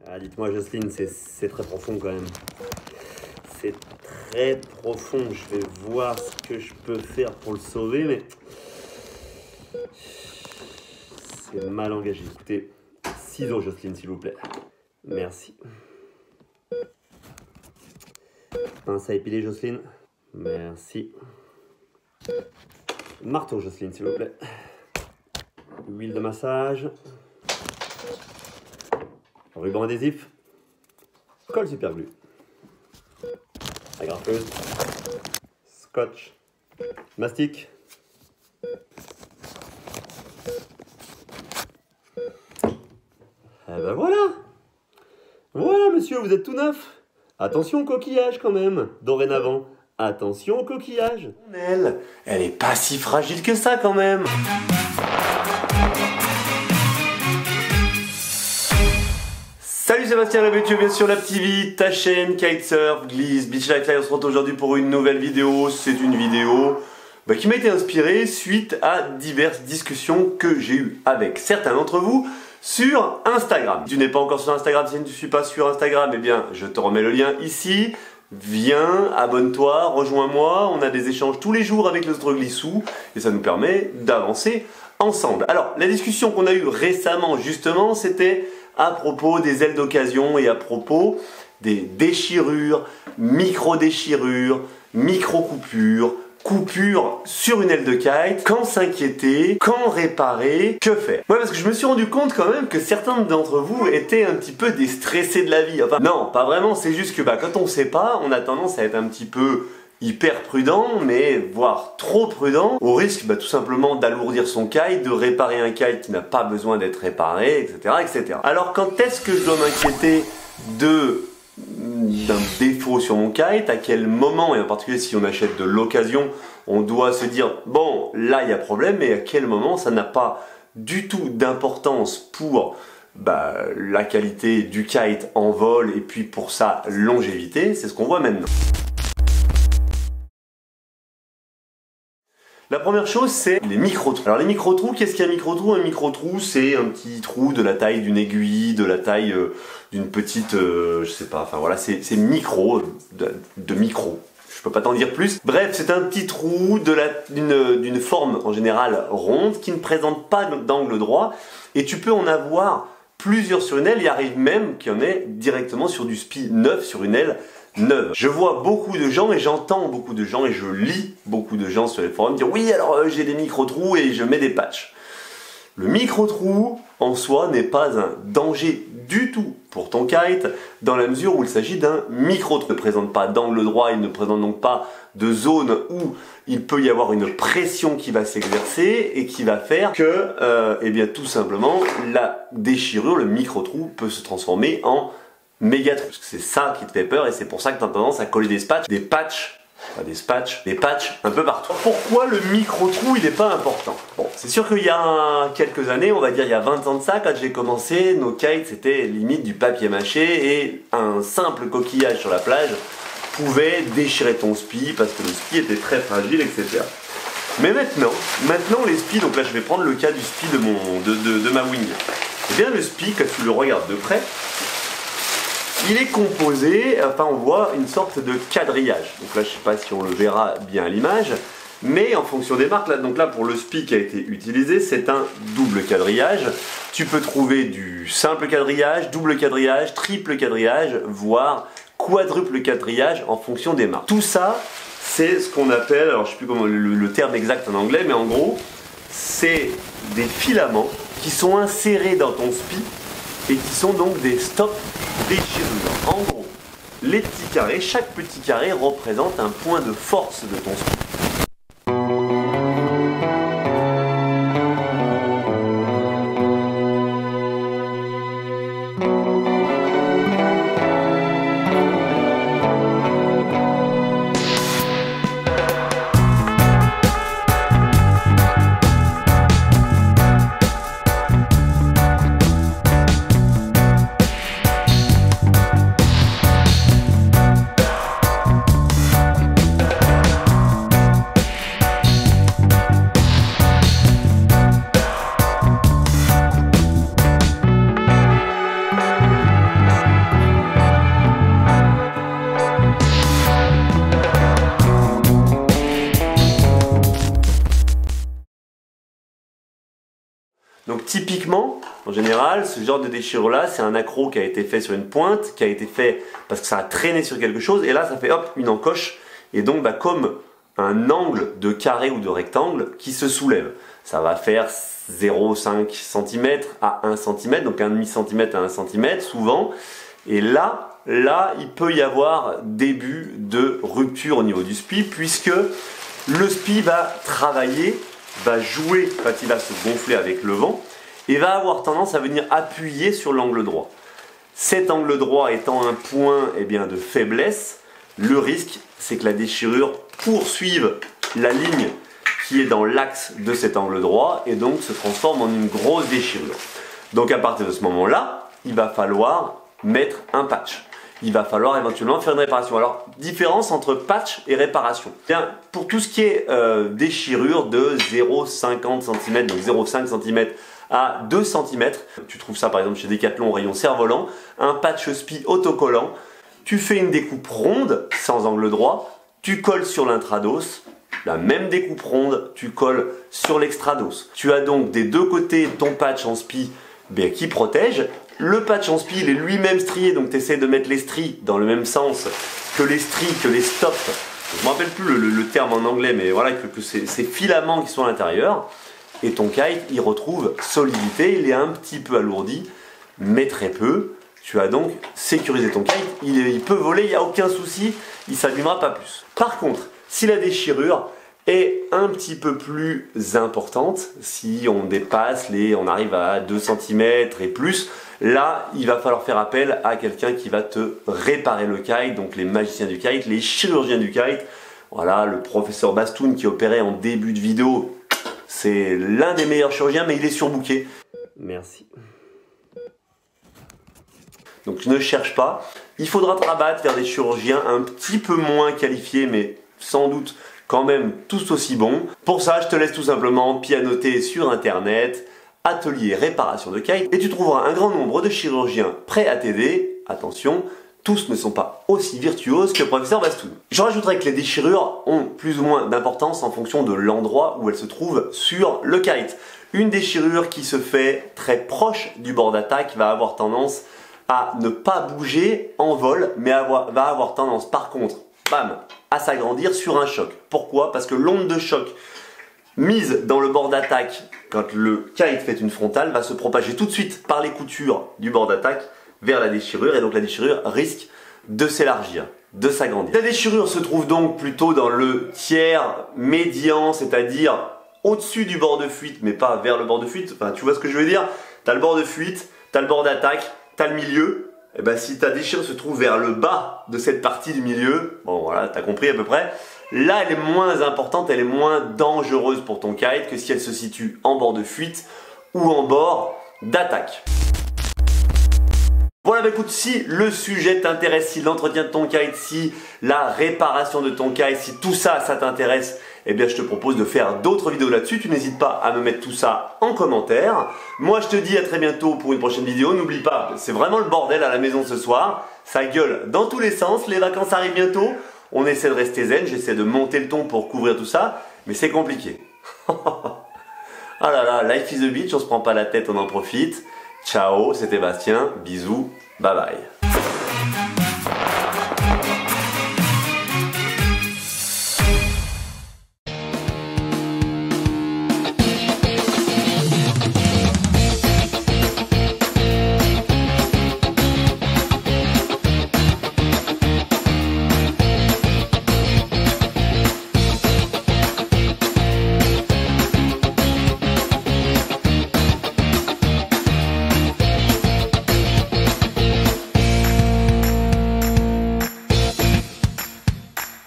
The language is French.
Ah, dites-moi Jocelyne, c'est très profond quand même. C'est très profond. Je vais voir ce que je peux faire pour le sauver, mais c'est mal engagé. Écoutez, ciseaux Jocelyne, s'il vous plaît. Merci. Pince à épiler Jocelyne. Merci. Marteau Jocelyne, s'il vous plaît. Huile de massage. Ruban adhésif. Colle superglue. Agrafeuse. Scotch. Mastic. Eh ben voilà. Voilà monsieur, vous êtes tout neuf. Attention au coquillage quand même, dorénavant. Attention au coquillage. Elle est pas si fragile que ça quand même. Salut Sébastien Labetu, bien sûr la TV, ta chaîne Kitesurf, Glisse, Beach Life. On se retrouve aujourd'hui pour une nouvelle vidéo. C'est une vidéo qui m'a été inspirée suite à diverses discussions que j'ai eues avec certains d'entre vous sur Instagram. Si tu n'es pas encore sur Instagram, si tu ne suis pas sur Instagram, eh bien je te remets le lien ici. Viens, abonne-toi, rejoins-moi, on a des échanges tous les jours avec le Stroglissou et ça nous permet d'avancer ensemble. Alors, la discussion qu'on a eue récemment justement, c'était à propos des ailes d'occasion et à propos des déchirures, micro-déchirures, micro-coupures, coupures sur une aile de kite, quand s'inquiéter, quand réparer, que faire. Ouais, parce que je me suis rendu compte quand même que certains d'entre vous étaient un petit peu des stressés de la vie. Enfin, non, pas vraiment, c'est juste que quand on sait pas, on a tendance à être un petit peu hyper prudent, mais voire trop prudent, au risque tout simplement d'alourdir son kite, de réparer un kite qui n'a pas besoin d'être réparé, etc., etc. Alors quand est-ce que je dois m'inquiéter d'un défaut sur mon kite? À quel moment, et en particulier si on achète de l'occasion, on doit se dire bon là il y a problème, et à quel moment ça n'a pas du tout d'importance pour la qualité du kite en vol et puis pour sa longévité? C'est ce qu'on voit maintenant. La première chose, c'est les micro-trous. Alors les micro-trous, qu'est-ce qu'un micro-trou? Un micro-trou, c'est un petit trou de la taille d'une aiguille, de la taille d'une petite, je sais pas, enfin voilà, c'est micro, de micro. Je peux pas t'en dire plus. Bref, c'est un petit trou d'une forme en général ronde qui ne présente pas d'angle droit et tu peux en avoir plusieurs sur une aile. Il arrive même qu'il y en ait directement sur du spi neuf, sur une aile neuve. Je vois beaucoup de gens et j'entends beaucoup de gens et je lis beaucoup de gens sur les forums dire oui alors j'ai des micro-trous et je mets des patchs. Le micro-trou en soi n'est pas un danger du tout pour ton kite dans la mesure où il s'agit d'un micro-trou. Il ne présente pas d'angle droit, il ne présente donc pas de zone où il peut y avoir une pression qui va s'exercer et qui va faire que tout simplement la déchirure, le micro-trou peut se transformer en méga trou. C'est ça qui te fait peur et c'est pour ça que tu as tendance à coller des patchs un peu partout. Pourquoi le micro-trou il n'est pas important? Bon, c'est sûr qu'il y a quelques années, on va dire il y a 20 ans de ça, quand j'ai commencé, nos kites c'était limite du papier mâché et un simple coquillage sur la plage pouvait déchirer ton spi parce que le spi était très fragile, etc. Mais maintenant les spis, donc là je vais prendre le cas du spi de ma wing. Et bien le spi, quand tu le regardes de près, il est composé, on voit une sorte de quadrillage. Donc là, je ne sais pas si on le verra bien à l'image, mais en fonction des marques, donc là pour le spi qui a été utilisé, c'est un double quadrillage. Tu peux trouver du simple quadrillage, double quadrillage, triple quadrillage, voire quadruple quadrillage en fonction des marques. Tout ça, c'est ce qu'on appelle, alors je ne sais plus comment le terme exact en anglais, mais en gros, c'est des filaments qui sont insérés dans ton spi et qui sont donc des stops déchirures. En gros, les petits carrés, chaque petit carré représente un point de force de ton spi. Donc typiquement, en général, ce genre de déchirure là, c'est un accroc qui a été fait sur une pointe, qui a été fait parce que ça a traîné sur quelque chose, et là ça fait hop, une encoche, et donc bah, comme un angle de carré ou de rectangle qui se soulève. Ça va faire 0,5 cm à 1 cm, donc 1,5 cm à 1 cm souvent, et là, il peut y avoir début de rupture au niveau du SPI, puisque le SPI va travailler, va jouer quand il va se gonfler avec le vent, et va avoir tendance à venir appuyer sur l'angle droit. Cet angle droit étant un point de faiblesse, le risque c'est que la déchirure poursuive la ligne qui est dans l'axe de cet angle droit et donc se transforme en une grosse déchirure. Donc à partir de ce moment-là, il va falloir mettre un patch. Il va falloir éventuellement faire une réparation. Alors, différence entre patch et réparation. Bien, pour tout ce qui est déchirure de 0,50 cm, donc 0,5 cm à 2 cm, tu trouves ça par exemple chez Decathlon au rayon cerf-volant, un patch SPI autocollant, tu fais une découpe ronde, sans angle droit, tu colles sur l'intrados, la même découpe ronde, tu colles sur l'extrados. Tu as donc des deux côtés ton patch en SPI qui protège. Le patch en SPI, il est lui-même strié, donc tu essaies de mettre les stries dans le même sens que les stries, que les stops. Je ne me rappelle plus le terme en anglais, mais voilà, que ces filaments qui sont à l'intérieur. Et ton kite, il retrouve solidité, il est un petit peu alourdi, mais très peu. Tu as donc sécurisé ton kite, il peut voler, il n'y a aucun souci, il ne s'abîmera pas plus. Par contre, si la déchirure est un petit peu plus importante, si on dépasse on arrive à 2 cm et plus, là, il va falloir faire appel à quelqu'un qui va te réparer le kite, donc les magiciens du kite, les chirurgiens du kite. Voilà, le professeur Bastoun qui opérait en début de vidéo, c'est l'un des meilleurs chirurgiens, mais il est surbooké. Merci. Donc ne cherche pas. Il faudra te rabattre vers des chirurgiens un petit peu moins qualifiés, mais sans doute quand même tous aussi bons. Pour ça, je te laisse tout simplement pianoter sur internet, atelier réparation de kite, et tu trouveras un grand nombre de chirurgiens prêts à t'aider. Attention, tous ne sont pas aussi virtuoses que le professeur Bastoun. Je rajouterai que les déchirures ont plus ou moins d'importance en fonction de l'endroit où elles se trouvent sur le kite. Une déchirure qui se fait très proche du bord d'attaque va avoir tendance à ne pas bouger en vol, mais va avoir tendance par contre, bam, à s'agrandir sur un choc. Pourquoi? Parce que l'onde de choc mise dans le bord d'attaque, quand le kite fait une frontale, va se propager tout de suite par les coutures du bord d'attaque vers la déchirure, et donc la déchirure risque de s'élargir, de s'agrandir. La déchirure se trouve donc plutôt dans le tiers médian, c'est-à-dire au-dessus du bord de fuite, mais pas vers le bord de fuite. Enfin, tu vois ce que je veux dire? Tu as le bord de fuite, tu as le bord d'attaque, tu as le milieu. Et ben, si ta déchirure se trouve vers le bas de cette partie du milieu, bon voilà, tu as compris à peu près, là elle est moins importante, elle est moins dangereuse pour ton kite que si elle se situe en bord de fuite ou en bord d'attaque. Voilà, bah écoute, si le sujet t'intéresse, si l'entretien de ton kite, si la réparation de ton kite, si tout ça, ça t'intéresse, eh bien je te propose de faire d'autres vidéos là-dessus. Tu n'hésites pas à me mettre tout ça en commentaire. Moi je te dis à très bientôt pour une prochaine vidéo. N'oublie pas, c'est vraiment le bordel à la maison ce soir. Ça gueule dans tous les sens, les vacances arrivent bientôt. On essaie de rester zen, j'essaie de monter le ton pour couvrir tout ça, mais c'est compliqué. Ah là là, life is a beach, on se prend pas la tête, on en profite. Ciao, c'était Bastien, bisous, bye bye.